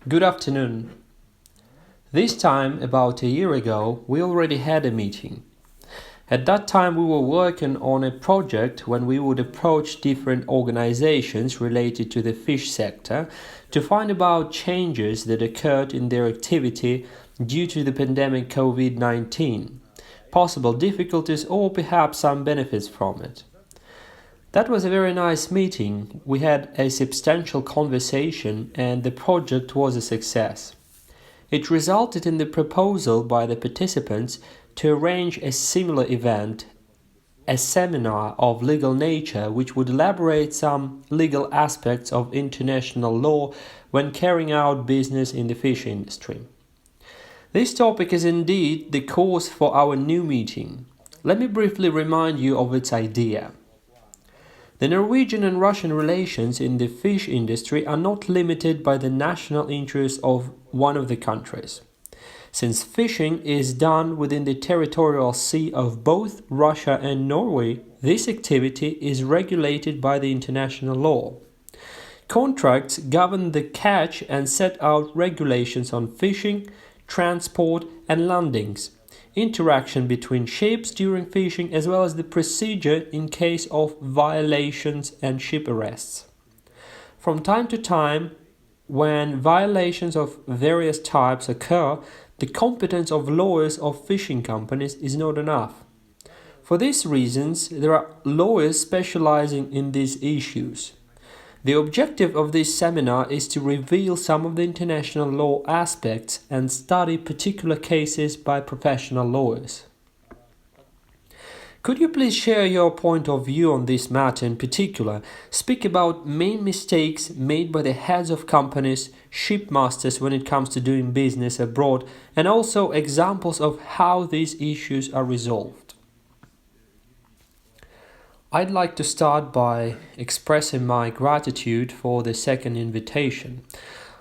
Good afternoon. This time, about a year ago, we already had a meeting. At that time, we were working on a project when we would approach different organizations related to the fish sector to find about changes that occurred in their activity due to the pandemic COVID-19, possible difficulties or perhaps some benefits from it. That was a very nice meeting. We had a substantial conversation and the project was a success. It resulted in the proposal by the participants to arrange a similar event, a seminar of legal nature which would elaborate some legal aspects of international law when carrying out business in the fish industry. This topic is indeed the cause for our new meeting. Let me briefly remind you of its idea. The Norwegian and Russian relations in the fish industry are not limited by the national interests of one of the countries. Since fishing is done within the territorial sea of both Russia and Norway, this activity is regulated by the international law. Contracts govern the catch and set out regulations on fishing, transport and landings, interaction between ships during fishing as well as the procedure in case of violations and ship arrests. From time to time, when violations of various types occur, the competence of lawyers of fishing companies is not enough. For these reasons, there are lawyers specializing in these issues. The objective of this seminar is to reveal some of the international law aspects and study particular cases by professional lawyers. Could you please share your point of view on this matter in particular? Speak about main mistakes made by the heads of companies, shipmasters when it comes to doing business abroad, and also examples of how these issues are resolved. I'd like to start by expressing my gratitude for the second invitation.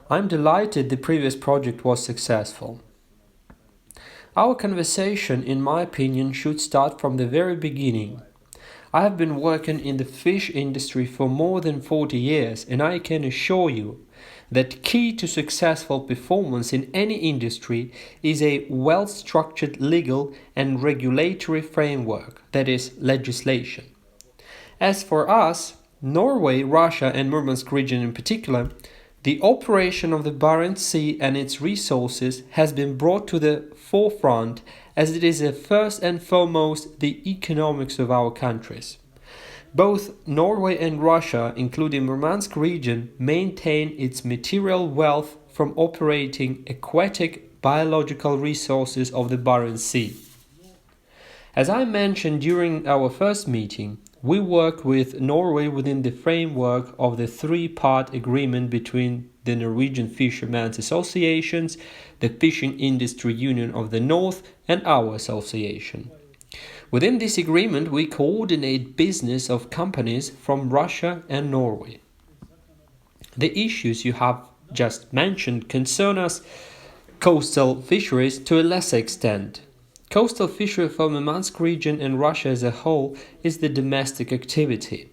I'm delighted the previous project was successful. Our conversation, in my opinion, should start from the very beginning. I have been working in the fish industry for more than 40 years, and I can assure you that key to successful performance in any industry is a well-structured legal and regulatory framework, that is, legislation. As for us, Norway, Russia and Murmansk region in particular, the operation of the Barents Sea and its resources has been brought to the forefront as it is first and foremost the economics of our countries. Both Norway and Russia, including Murmansk region, maintain its material wealth from operating aquatic biological resources of the Barents Sea. As I mentioned during our first meeting, we work with Norway within the framework of the three-part agreement between the Norwegian Fishermen's Associations, the Fishing Industry Union of the North, and our association. Within this agreement, we coordinate business of companies from Russia and Norway. The issues you have just mentioned concern us coastal fisheries to a lesser extent. Coastal fishery for the Murmansk region and Russia as a whole is the domestic activity.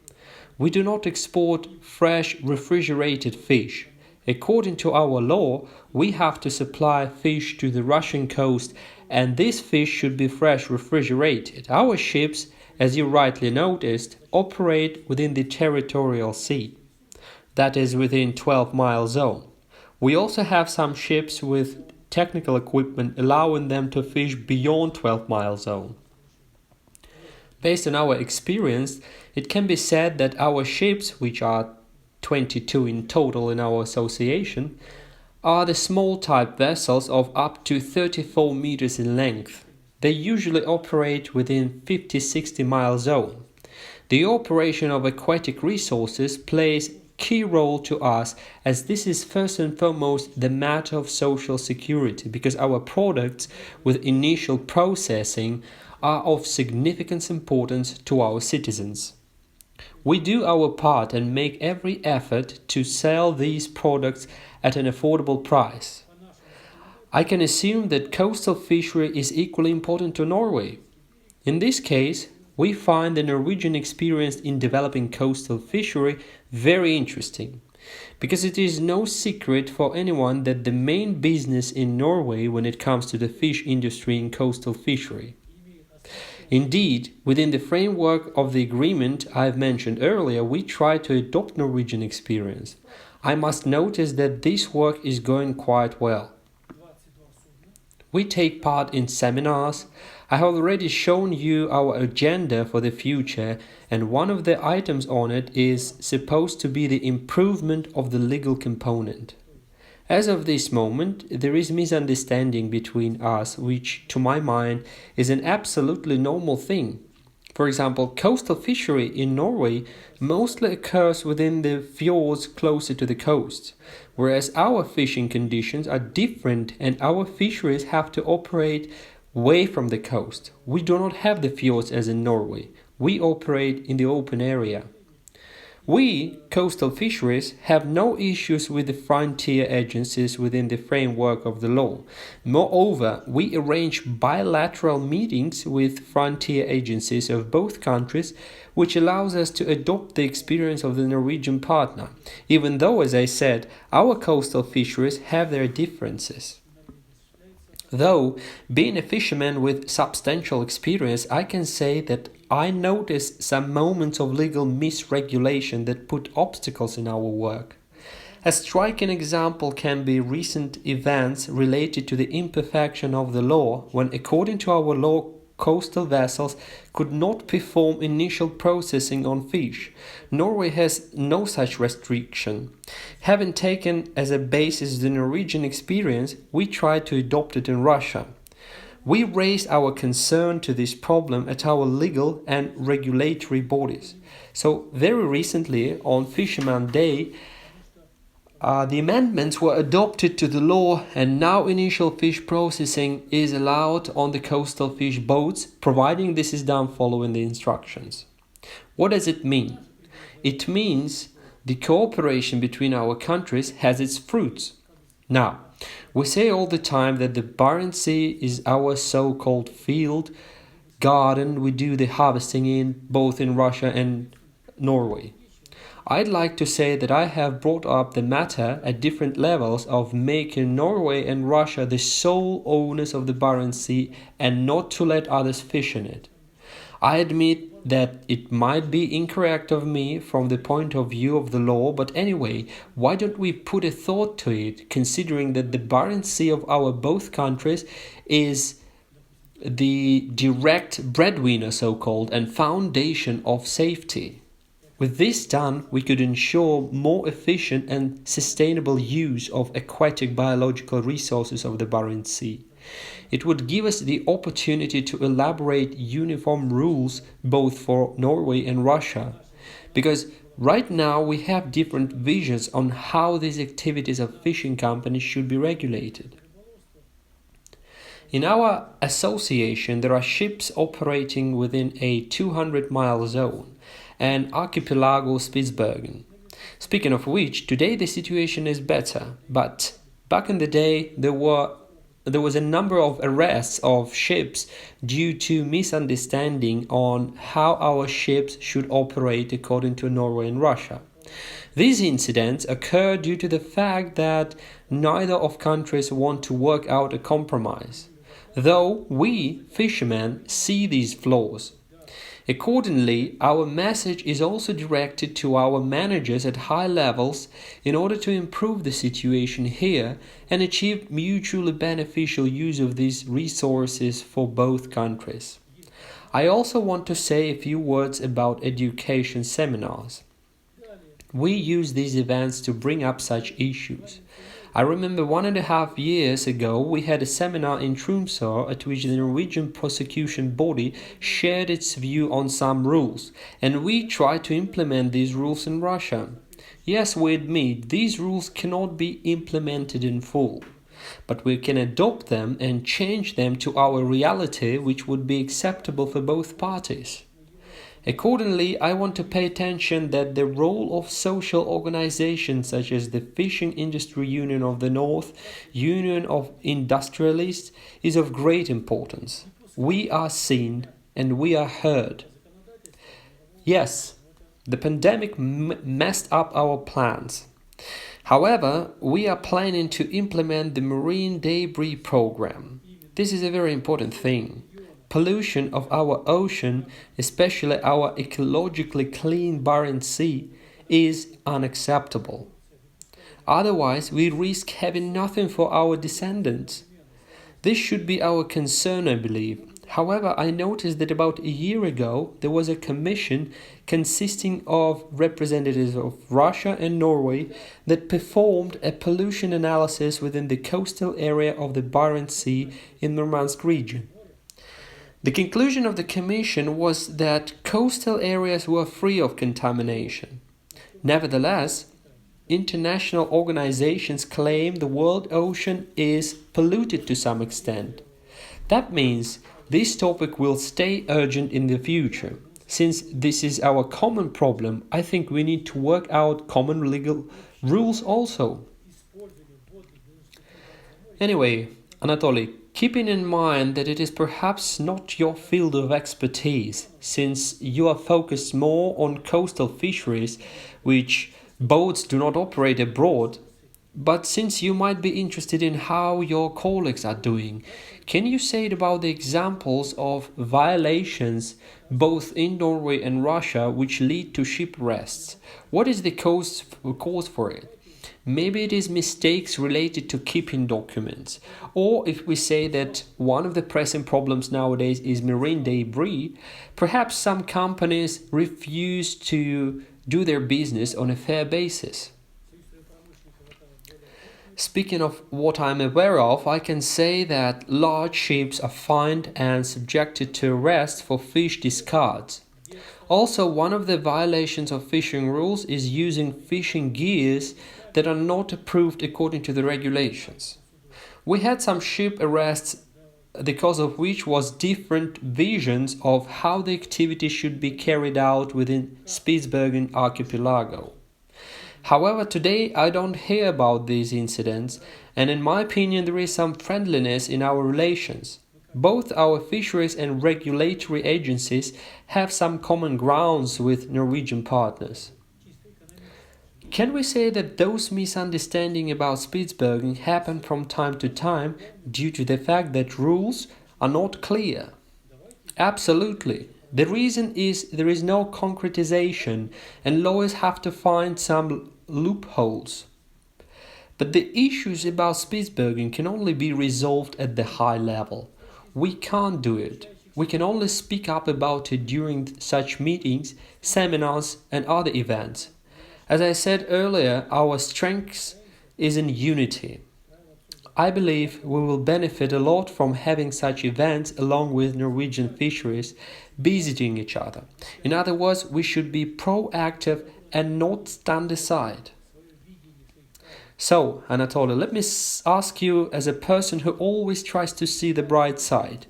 We do not export fresh refrigerated fish. According to our law, we have to supply fish to the Russian coast and this fish should be fresh refrigerated. Our ships, as you rightly noticed, operate within the territorial sea, that is within 12-mile zone. We also have some ships with technical equipment allowing them to fish beyond 12-mile zone. Based on our experience, it can be said that our ships, which are 22 in total in our association, are the small type vessels of up to 34 meters in length. They usually operate within 50-60 mile zone. The operation of aquatic resources plays key role to us as this is first and foremost the matter of social security because our products with initial processing are of significant importance to our citizens. We do our part and make every effort to sell these products at an affordable price. I can assume that coastal fishery is equally important to Norway. In this case, we find the Norwegian experience in developing coastal fishery very interesting. Because it is no secret for anyone that the main business in Norway when it comes to the fish industry in coastal fishery. Indeed, within the framework of the agreement I've mentioned earlier, we try to adopt Norwegian experience. I must notice that this work is going quite well. We take part in seminars. I have already shown you our agenda for the future, and one of the items on it is supposed to be the improvement of the legal component. As of this moment, there is misunderstanding between us, which, to my mind, is an absolutely normal thing. For example, coastal fishery in Norway mostly occurs within the fjords closer to the coast, whereas our fishing conditions are different and our fisheries have to operate away from the coast. We do not have the fjords as in Norway. We operate in the open area. We, coastal fisheries, have no issues with the frontier agencies within the framework of the law. Moreover, we arrange bilateral meetings with frontier agencies of both countries, which allows us to adopt the experience of the Norwegian partner, even though, as I said, our coastal fisheries have their differences. Though, being a fisherman with substantial experience, I can say that I noticed some moments of legal misregulation that put obstacles in our work. A striking example can be recent events related to the imperfection of the law when, according to our law, coastal vessels could not perform initial processing on fish. Norway has no such restriction. Having taken as a basis the Norwegian experience, we tried to adopt it in Russia. We raised our concern to this problem at our legal and regulatory bodies. So very recently, on Fisherman Day, the amendments were adopted to the law, and now initial fish processing is allowed on the coastal fish boats, providing this is done following the instructions. What does it mean? It means the cooperation between our countries has its fruits. Now, we say all the time that the Barents Sea is our so-called field garden we do the harvesting in, both in Russia and Norway. I'd like to say that I have brought up the matter at different levels of making Norway and Russia the sole owners of the Barents Sea and not to let others fish in it. I admit that it might be incorrect of me from the point of view of the law, but anyway, why don't we put a thought to it, considering that the Barents Sea of our both countries is the direct breadwinner, so-called, and foundation of safety. With this done, we could ensure more efficient and sustainable use of aquatic biological resources of the Barents Sea. It would give us the opportunity to elaborate uniform rules both for Norway and Russia, because right now we have different visions on how these activities of fishing companies should be regulated. In our association, there are ships operating within a 200-mile zone and Archipelago Spitsbergen. Speaking of which, today the situation is better, but back in the day there was a number of arrests of ships due to misunderstanding on how our ships should operate according to Norway and Russia. These incidents occur due to the fact that neither of countries want to work out a compromise, though we, fishermen, see these flaws. Accordingly, our message is also directed to our managers at high levels in order to improve the situation here and achieve mutually beneficial use of these resources for both countries. I also want to say a few words about education seminars. We use these events to bring up such issues. I remember 1.5 years ago we had a seminar in Tromsø at which the Norwegian prosecution body shared its view on some rules, and we tried to implement these rules in Russia. Yes, we admit these rules cannot be implemented in full, but we can adopt them and change them to our reality, which would be acceptable for both parties. Accordingly, I want to pay attention that the role of social organizations such as the Fishing Industry Union of the North, Union of Industrialists, is of great importance. We are seen and we are heard. Yes, the pandemic messed up our plans. However, we are planning to implement the marine debris program. This is a very important thing. Pollution of our ocean, especially our ecologically clean Barents Sea, is unacceptable. Otherwise, we risk having nothing for our descendants. This should be our concern, I believe. However, I noticed that about a year ago there was a commission consisting of representatives of Russia and Norway that performed a pollution analysis within the coastal area of the Barents Sea in Murmansk region. The conclusion of the commission was that coastal areas were free of contamination. Nevertheless, international organizations claim the world ocean is polluted to some extent. That means this topic will stay urgent in the future. Since this is our common problem, I think we need to work out common legal rules also. Anyway, Anatoly, keeping in mind that it is perhaps not your field of expertise, since you are focused more on coastal fisheries, which boats do not operate abroad, but since you might be interested in how your colleagues are doing, can you say it about the examples of violations both in Norway and Russia which lead to ship arrests? What is the cause for it? Maybe it is mistakes related to keeping documents. Or if we say that one of the pressing problems nowadays is marine debris, perhaps some companies refuse to do their business on a fair basis. Speaking of what I'm aware of, I can say that large ships are fined and subjected to arrest for fish discards. Also, one of the violations of fishing rules is using fishing gears that are not approved according to the regulations. We had some ship arrests, the cause of which was different visions of how the activity should be carried out within Spitsbergen archipelago. However, today I don't hear about these incidents, and in my opinion there is some friendliness in our relations. Both our fisheries and regulatory agencies have some common grounds with Norwegian partners. Can we say that those misunderstandings about Spitsbergen happen from time to time due to the fact that rules are not clear? Absolutely. The reason is there is no concretization and lawyers have to find some loopholes. But the issues about Spitsbergen can only be resolved at the high level. We can't do it. We can only speak up about it during such meetings, seminars and other events. As I said earlier, our strength is in unity. I believe we will benefit a lot from having such events along with Norwegian fisheries visiting each other. In other words, we should be proactive and not stand aside. So, Anatoly, let me ask you as a person who always tries to see the bright side.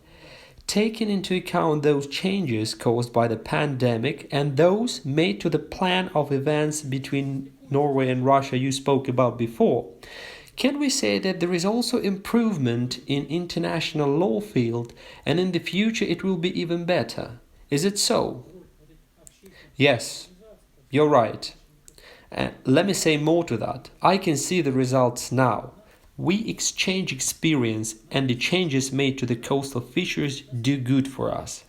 Taking into account those changes caused by the pandemic and those made to the plan of events between Norway and Russia you spoke about before, can we say that there is also improvement in international law field and in the future it will be even better? Is it so? Yes, you're right. Let me say more to that. I can see the results now. We exchange experience and the changes made to the coastal fisheries do good for us.